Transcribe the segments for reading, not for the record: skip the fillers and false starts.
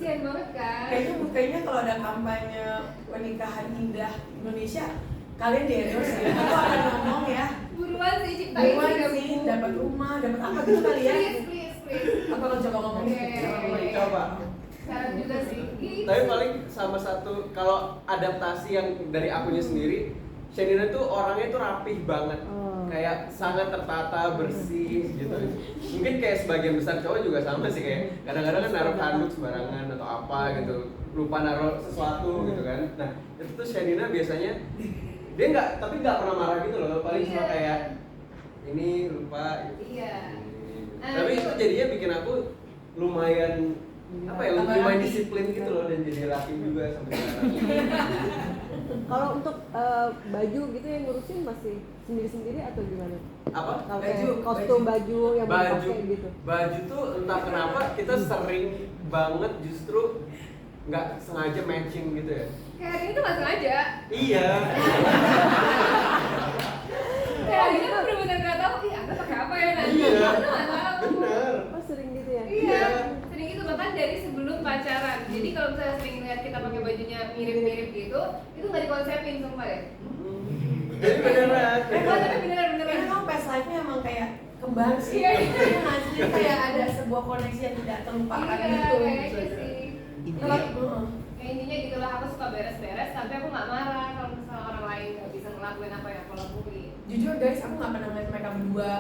kasihan banget kan. Kayaknya kalau ada kampanye pernikahan indah Indonesia, kalian di endorse ya. Aku akan ngomong ya. Buruan sih ciptain sih, dapat rumah, dapat apa gitu kali ya. Please. Aku akan coba ngomong Coba. Sekarang juga sih. Tapi paling sama satu, kalau adaptasi yang dari akunya sendiri, Shenina tuh orangnya tuh rapih banget. Kayak sangat tertata, bersih gitu. Mungkin kayak sebagian besar cowok juga sama sih, kayak kadang-kadang kan naruh handuk sembarangan atau apa gitu, lupa naruh sesuatu gitu kan. Nah itu tuh Shenina biasanya dia nggak pernah marah gitu loh, paling cuma kayak ini lupa gitu. Iya. Tapi itu jadinya bikin aku lumayan lumayan disiplin gitu loh, dan jadi rapi juga sampai sekarang. Kalau untuk baju gitu yang ngurusin masih sendiri-sendiri atau gimana? Apa? Kalau kostum baju yang mau pakai gitu. Baju tuh entah kenapa kita sering banget justru nggak sengaja matching gitu ya. Kayak hari ini tuh nggak sengaja. Iya. Kayak hari ini tuh bener-bener nggak tahu, aku pakai apa ya nanti. Iya. Aku nggak tahu. Bener. Oh sering gitu ya? Iya. Sering itu bahkan dari sebelum pacaran. Jadi kalau misalnya sering lihat kita pakai bajunya mirip-mirip gitu, itu nggak dikonsepin sumpah deh. Jadi beneran. Tapi beneran. Karena kamu past life-nya emang kayak kembar sih. Iya. Jadi kayak ada sebuah koneksi yang tidak terlupakan Iya, gitu. kayaknya sih. Ya intinya gitulah, aku suka beres-beres, tapi aku nggak marah kalau misalnya orang lain nggak bisa ngelakuin apa yang aku lakuin. Jujur guys, aku nggak pernah ngeliat mereka berdua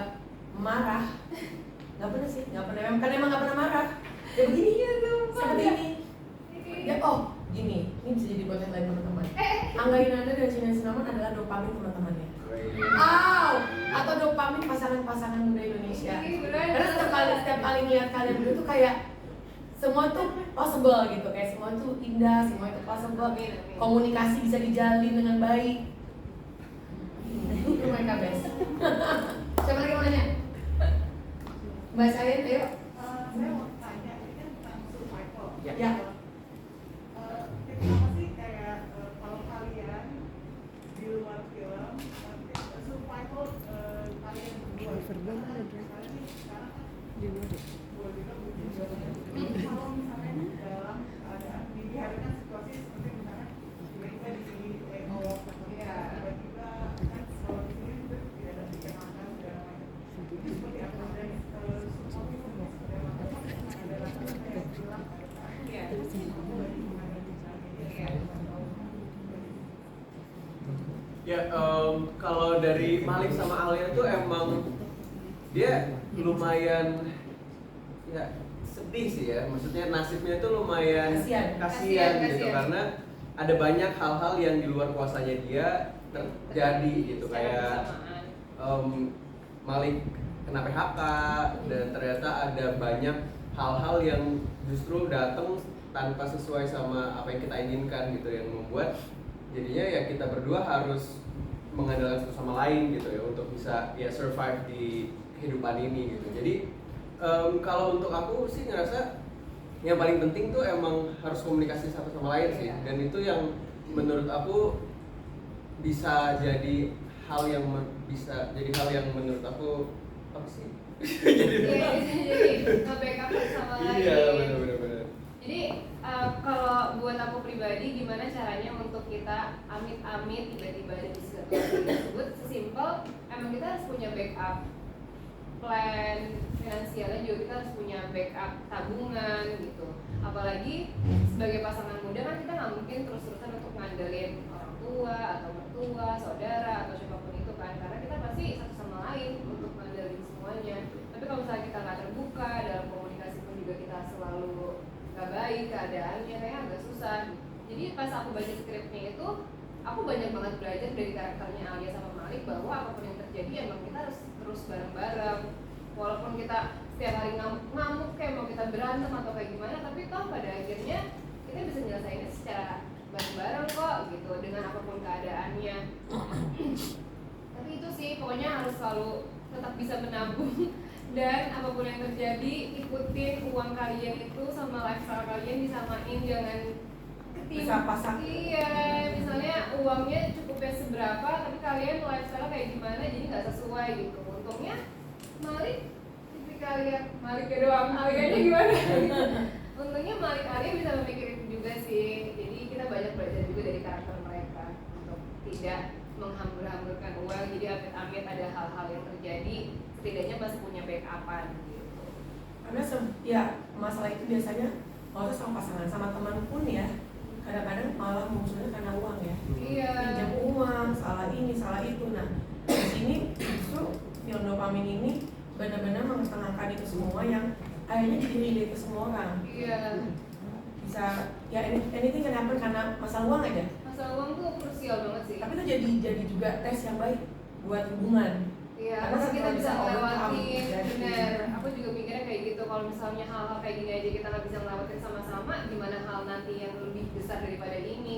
marah. Nggak pernah sih, nggak pernah. Karena emang nggak pernah marah. Ya begini ya dong, seperti ini. Ya gini, ini bisa jadi podcast lain teman-teman. Angga Yunanda dan Shina Sinaman adalah dopamin teman-temannya. Atau dopamin pasangan-pasangan muda Indonesia. Karena setiap kali ngeliat kalian berdua tuh kayak semua tuh possible gitu, kayak semua tuh indah, semua itu possible, komunikasi bisa dijalin dengan baik. Itu mereka best. Siapa lagi mau nanya? Mbak Sayin, ayo. Saya mau tanya, ini kan tentang survival. Ya. Kenapa sih kayak kalau kalian di luar film, survival kalian berdua. Misalnya nih sekarang kan kalau misalnya dalam keadaan dihadapkan situasi seperti misalnya tiba-tiba di sini tiba-tiba kan kalau di sini itu tidak ada tiket makan segala macam. Ini seperti apa dan semua itu seperti apa? Ada rasa kayak bilang Ya, kalau dari Malik sama Alia tuh emang dia lumayan ya sedih sih ya, maksudnya nasibnya tuh lumayan kasihan gitu, karena ada banyak hal-hal yang di luar kuasanya dia terjadi gitu, kayak Malik kena PHK dan ternyata ada banyak hal-hal yang justru datang tanpa sesuai sama apa yang kita inginkan gitu, yang membuat jadinya ya kita berdua harus mengandalkan satu sama lain gitu ya untuk bisa ya survive di kehidupan ini gitu. Jadi kalau untuk aku sih ngerasa yang paling penting tuh emang harus komunikasi satu sama lain sih, dan itu yang menurut aku bisa jadi hal yang menurut aku apa sih? jadi nge-backup sama lain. Iya, benar. Jadi kalau buat aku pribadi, gimana caranya untuk kita amit-amit tiba-tiba ada di situasi tersebut, sesimpel emang kita harus punya backup plan finansialnya, juga kita harus punya backup tabungan gitu. Apalagi sebagai pasangan muda kan kita nggak mungkin terus-terusan untuk ngandelin orang tua atau mertua, saudara atau siapapun itu kan, karena kita pasti satu sama lain untuk ngandelin semuanya. Tapi kalau misalnya kita nggak terbuka dalam komunikasi pun juga kita selalu nggak baik keadaannya, kayak agak susah. Jadi pas aku baca skripnya itu, aku banyak banget belajar dari karakternya Alia sama Malik bahwa apapun yang terjadi emang kita harus terus bareng-bareng. Walaupun kita setiap hari ngamuk kayak mau kita berantem atau kayak gimana, tapi toh pada akhirnya kita bisa nyelesainnya secara bareng-bareng kok gitu, dengan apapun keadaannya. Tapi itu sih pokoknya harus selalu tetap bisa menabung. Dan apapun yang terjadi, ikutin uang kalian itu sama lifestyle kalian, disamain, jangan pasang. Iya, misalnya uangnya cukupnya seberapa, tapi kalian lifestyle kayak gimana, jadi nggak sesuai gitu. Untungnya Malik, tipikal ya Malik ya doang, Alianya gimana? Untungnya Malik Arya bisa memikir itu juga sih. Jadi kita banyak belajar juga dari karakter mereka untuk tidak menghambur-hamburkan uang. Jadi amit-amit ada hal-hal yang terjadi, setidaknya masih punya backupan gitu. Karena ya masalah itu biasanya kalau sama pasangan sama teman pun ya kadang-kadang malah munculnya karena uang ya. Iya. Pinjam uang, salah ini, salah itu. Nah, di sini justru film dopamin ini benar-benar mengetengahkan itu semua yang akhirnya jadi relate ke semua orang. Iya. Bisa ya anything can happen karena masalah uang aja. Masalah uang tuh krusial banget sih. Tapi itu jadi juga tes yang baik buat hubungan. Iya, Karena harus kita kalau bisa bisa overcome, ngelewatin, jadi- bener. Aku juga mikirnya kayak gitu. Kalau misalnya hal-hal kayak gini aja kita nggak bisa ngelewatin sama-sama, gimana hal nanti yang lebih besar daripada ini?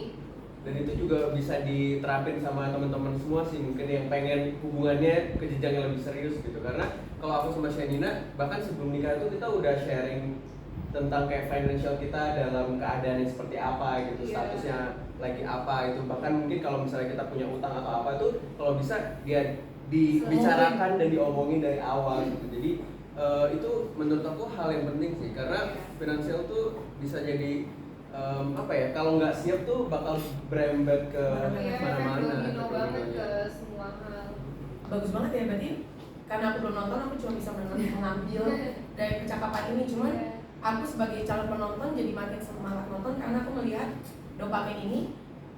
Dan itu juga bisa diterapin sama teman-teman semua sih, mungkin yang pengen hubungannya ke jenjang yang lebih serius gitu. Karena kalau aku sama Shanina, bahkan sebelum nikah itu kita udah sharing tentang kayak financial kita dalam keadaan yang seperti apa gitu, Iya. statusnya lagi apa itu. Bahkan mungkin kalau misalnya kita punya utang atau apa tuh, kalau bisa dia dibicarakan dan diomongin dari awal gitu. Jadi itu menurut aku hal yang penting sih, karena finansial tuh bisa jadi apa ya, kalau nggak siap tuh bakal berembet ke Iya, mana-mana. domino ke banget dominonya. ke semua hal. Bagus banget ya, berarti karena aku belum nonton aku cuma bisa mengambil dari percakapan ini. Cuman Iya. aku sebagai calon penonton jadi makin semangat nonton karena aku melihat dopamin ini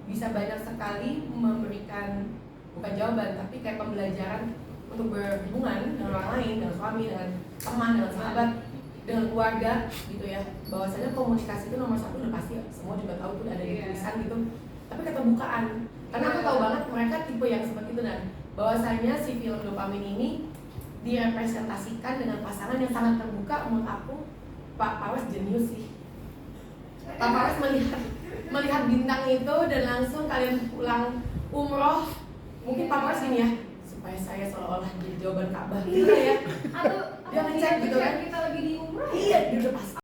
bisa banyak sekali memberikan bukan jawaban tapi kayak pembelajaran untuk berhubungan dengan orang lain, dengan suami, dengan teman, dengan sahabat, dengan keluarga gitu ya. Bahwasanya komunikasi itu nomor satu, udah pasti semua juga tahu tuh ada di Iya. tulisan gitu. Tapi keterbukaan, karena aku tahu banget mereka tipe yang seperti itu. Dan bahwasanya si film dopamin ini direpresentasikan dengan pasangan yang sangat terbuka. Menurut aku Pak Pawas jenius sih. Pak Pawas melihat bintang itu dan langsung kalian pulang umroh. Mungkin Pak Pawas ini ya, supaya saya seolah-olah jadi jawaban Ka'bah gitu ya. Atau Dia ngecek gitu kan? kita